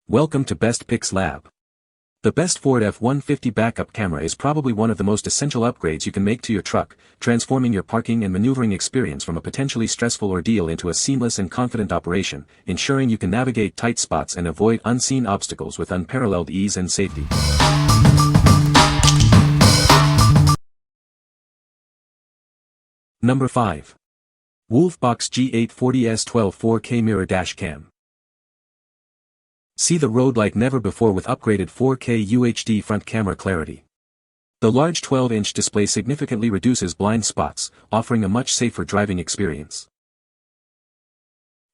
Welcome to Best Picks Lab. The best Ford F150 backup camera is probably one of the most essential upgrades you can make to your truck, transforming your parking and maneuvering experience from a potentially stressful ordeal into a seamless and confident operation, ensuring you can navigate tight spots and avoid unseen obstacles with unparalleled ease and safety. Number 5. WOLFBOX G840S12 4K Mirror Dash Cam. See the road like never before with upgraded 4K UHD front camera clarity. The large 12-inch display significantly reduces blind spots, offering a much safer driving experience.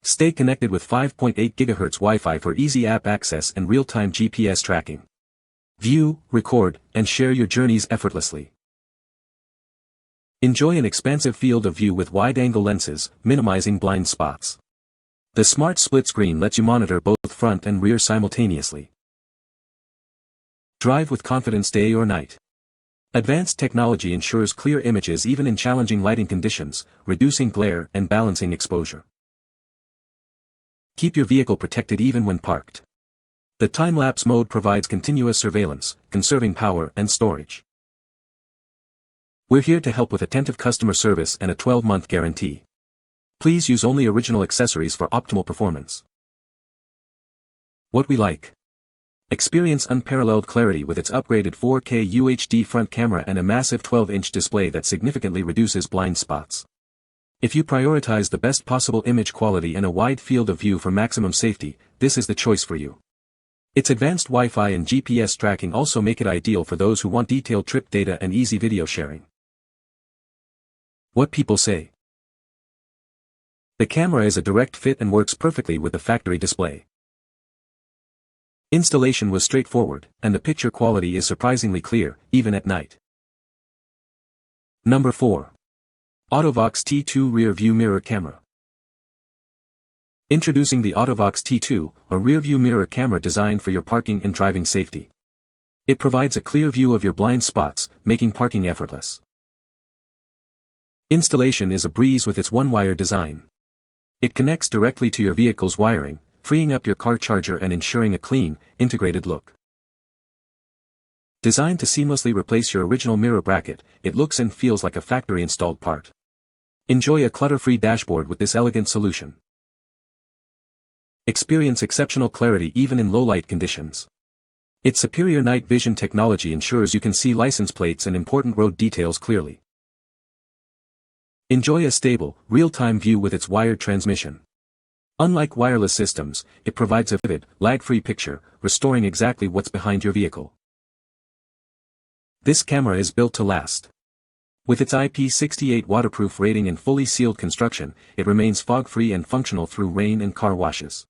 Stay connected with 5.8 GHz Wi-Fi for easy app access and real-time GPS tracking. View, record, and share your journeys effortlessly. Enjoy an expansive field of view with wide-angle lenses, minimizing blind spots. The smart split screen lets you monitor both front and rear simultaneously. Drive with confidence day or night. Advanced technology ensures clear images even in challenging lighting conditions, reducing glare and balancing exposure. Keep your vehicle protected even when parked. The time-lapse mode provides continuous surveillance, conserving power and storage. We're here to help with attentive customer service and a 12-month guarantee. Please use only original accessories for optimal performance. What we like. Experience unparalleled clarity with its upgraded 4K UHD front camera and a massive 12-inch display that significantly reduces blind spots. If you prioritize the best possible image quality and a wide field of view for maximum safety, this is the choice for you. Its advanced Wi-Fi and GPS tracking also make it ideal for those who want detailed trip data and easy video sharing. What people say. The camera is a direct fit and works perfectly with the factory display. Installation was straightforward, and the picture quality is surprisingly clear, even at night. Number 4. AUTO-VOX T2 Rear View Mirror Camera. Introducing the AUTO-VOX T2, a rear-view mirror camera designed for your parking and driving safety. It provides a clear view of your blind spots, making parking effortless. Installation is a breeze with its one-wire design. It connects directly to your vehicle's wiring, freeing up your car charger and ensuring a clean, integrated look. Designed to seamlessly replace your original mirror bracket, it looks and feels like a factory-installed part. Enjoy a clutter-free dashboard with this elegant solution. Experience exceptional clarity even in low-light conditions. Its superior night vision technology ensures you can see license plates and important road details clearly. Enjoy a stable, real-time view with its wired transmission. Unlike wireless systems, it provides a vivid, lag-free picture, restoring exactly what's behind your vehicle. This camera is built to last. With its IP68 waterproof rating and fully sealed construction, it remains fog-free and functional through rain and car washes.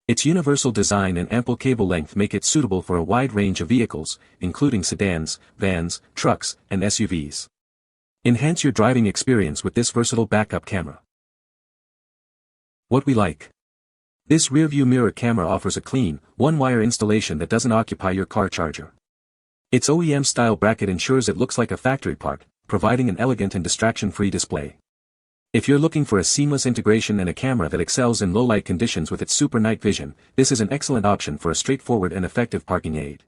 Its universal design and ample cable length make it suitable for a wide range of vehicles, including sedans, vans, trucks, and SUVs. Enhance your driving experience with this versatile backup camera. What we like. This rear-view mirror camera offers a clean, one-wire installation that doesn't occupy your car charger. Its OEM-style bracket ensures it looks like a factory part, providing an elegant and distraction-free display. If you're looking for a seamless integration and a camera that excels in low-light conditions with its super night vision, this is an excellent option for a straightforward and effective parking aid.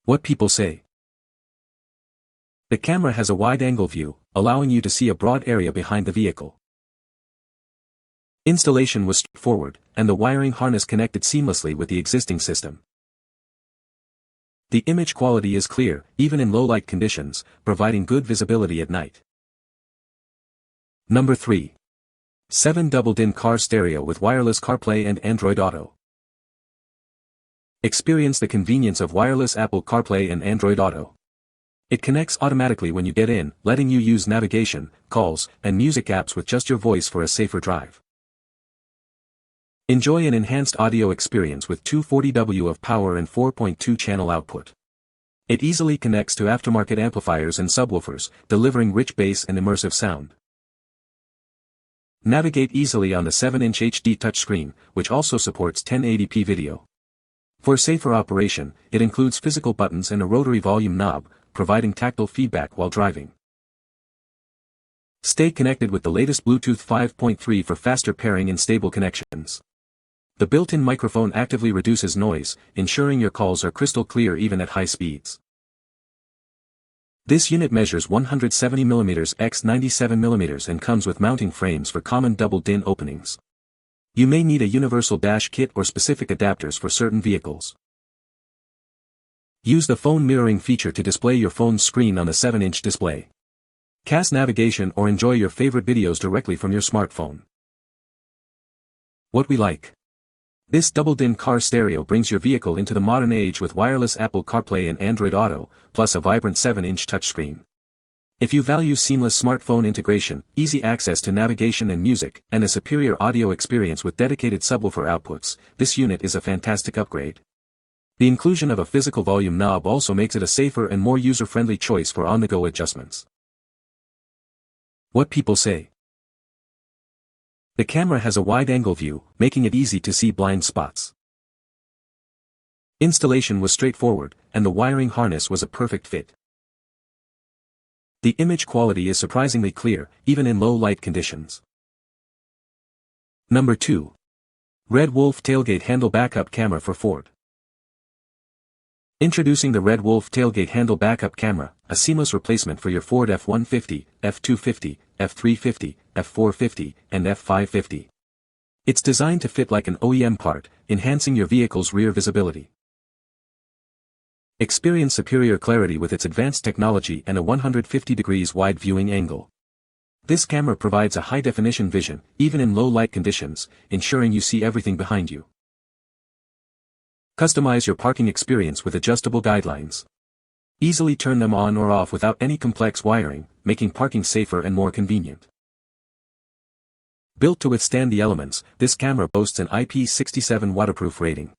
What people say. The camera has a wide-angle view, allowing you to see a broad area behind the vehicle. Installation was straightforward, and the wiring harness connected seamlessly with the existing system. The image quality is clear, even in low-light conditions, providing good visibility at night. Number 3. 7 double-din car stereo with wireless CarPlay and Android Auto. Experience the convenience of wireless Apple CarPlay and Android Auto. It connects automatically when you get in, letting you use navigation, calls, and music apps with just your voice for a safer drive. Enjoy an enhanced audio experience with 240W of power and 4.2 channel output. It easily connects to aftermarket amplifiers and subwoofers, delivering rich bass and immersive sound. Navigate easily on the 7-inch HD touchscreen, which also supports 1080p video. For safer operation, it includes physical buttons and a rotary volume knob, providing tactile feedback while driving. Stay connected with the latest Bluetooth 5.3 for faster pairing and stable connections. The built-in microphone actively reduces noise, ensuring your calls are crystal clear even at high speeds. This unit measures 170mm x 97mm and comes with mounting frames for common double DIN openings. You may need a universal dash kit or specific adapters for certain vehicles. Use the phone mirroring feature to display your phone's screen on the 7-inch display. Cast navigation or enjoy your favorite videos directly from your smartphone. What we like. This double-DIN car stereo brings your vehicle into the modern age with wireless Apple CarPlay and Android Auto, plus a vibrant 7-inch touchscreen. If you value seamless smartphone integration, easy access to navigation and music, and a superior audio experience with dedicated subwoofer outputs, this unit is a fantastic upgrade. The inclusion of a physical volume knob also makes it a safer and more user-friendly choice for on-the-go adjustments. What people say. The camera has a wide-angle view, making it easy to see blind spots. Installation was straightforward, and the wiring harness was a perfect fit. The image quality is surprisingly clear, even in low-light conditions. Number 2. Red Wolf Tailgate Handle Backup Camera for Ford. Introducing the Red Wolf Tailgate Handle Backup Camera, a seamless replacement for your Ford F150, F250, F350, F450, and F550. It's designed to fit like an OEM part, enhancing your vehicle's rear visibility. Experience superior clarity with its advanced technology and a 150 degrees wide viewing angle. This camera provides a high-definition vision, even in low-light conditions, ensuring you see everything behind you. Customize your parking experience with adjustable guidelines. Easily turn them on or off without any complex wiring, making parking safer and more convenient. Built to withstand the elements, this camera boasts an IP67 waterproof rating.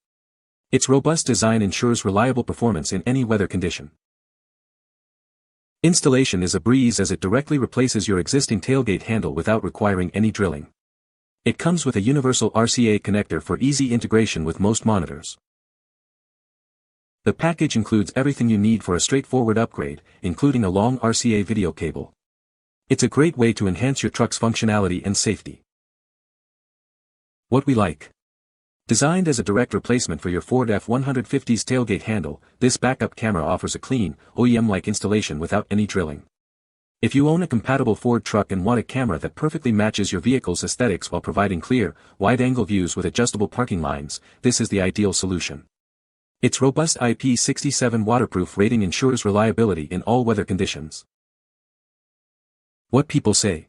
Its robust design ensures reliable performance in any weather condition. Installation is a breeze as it directly replaces your existing tailgate handle without requiring any drilling. It comes with a universal RCA connector for easy integration with most monitors. The package includes everything you need for a straightforward upgrade, including a long RCA video cable. It's a great way to enhance your truck's functionality and safety. What we like. Designed as a direct replacement for your Ford F150's tailgate handle, this backup camera offers a clean, OEM-like installation without any drilling. If you own a compatible Ford truck and want a camera that perfectly matches your vehicle's aesthetics while providing clear, wide-angle views with adjustable parking lines, this is the ideal solution. Its robust IP67 waterproof rating ensures reliability in all weather conditions. What people say.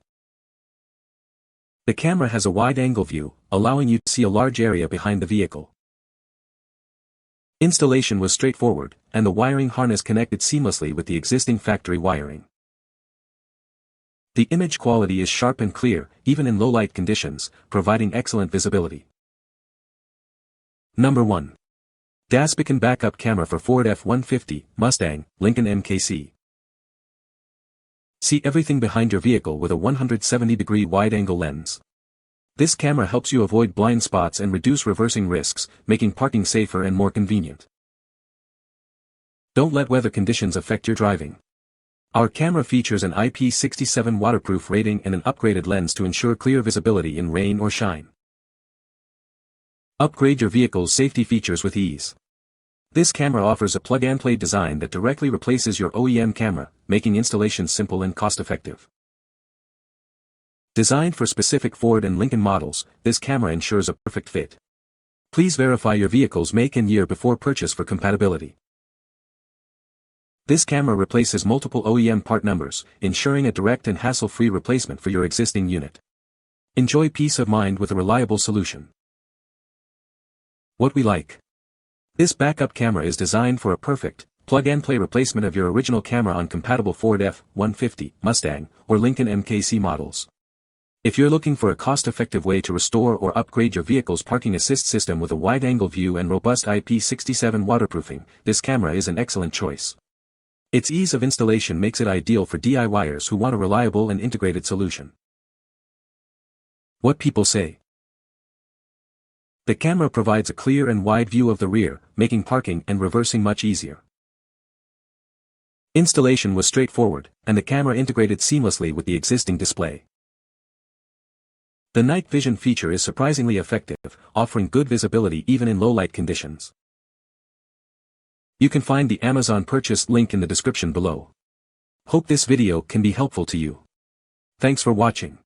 The camera has a wide-angle view, allowing you to see a large area behind the vehicle. Installation was straightforward, and the wiring harness connected seamlessly with the existing factory wiring. The image quality is sharp and clear, even in low-light conditions, providing excellent visibility. Number 1. Dasbecan Backup Camera for Ford F150, Mustang, Lincoln MKC. See everything behind your vehicle with a 170-degree wide-angle lens. This camera helps you avoid blind spots and reduce reversing risks, making parking safer and more convenient. Don't let weather conditions affect your driving. Our camera features an IP67 waterproof rating and an upgraded lens to ensure clear visibility in rain or shine. Upgrade your vehicle's safety features with ease. This camera offers a plug-and-play design that directly replaces your OEM camera, making installation simple and cost-effective. Designed for specific Ford and Lincoln models, this camera ensures a perfect fit. Please verify your vehicle's make and year before purchase for compatibility. This camera replaces multiple OEM part numbers, ensuring a direct and hassle-free replacement for your existing unit. Enjoy peace of mind with a reliable solution. What we like. This backup camera is designed for a perfect, plug-and-play replacement of your original camera on compatible Ford F150, Mustang, or Lincoln MKC models. If you're looking for a cost-effective way to restore or upgrade your vehicle's parking assist system with a wide-angle view and robust IP67 waterproofing, this camera is an excellent choice. Its ease of installation makes it ideal for DIYers who want a reliable and integrated solution. What people say. The camera provides a clear and wide view of the rear, making parking and reversing much easier. Installation was straightforward, and the camera integrated seamlessly with the existing display. The night vision feature is surprisingly effective, offering good visibility even in low light conditions. You can find the Amazon purchase link in the description below. Hope this video can be helpful to you. Thanks for watching.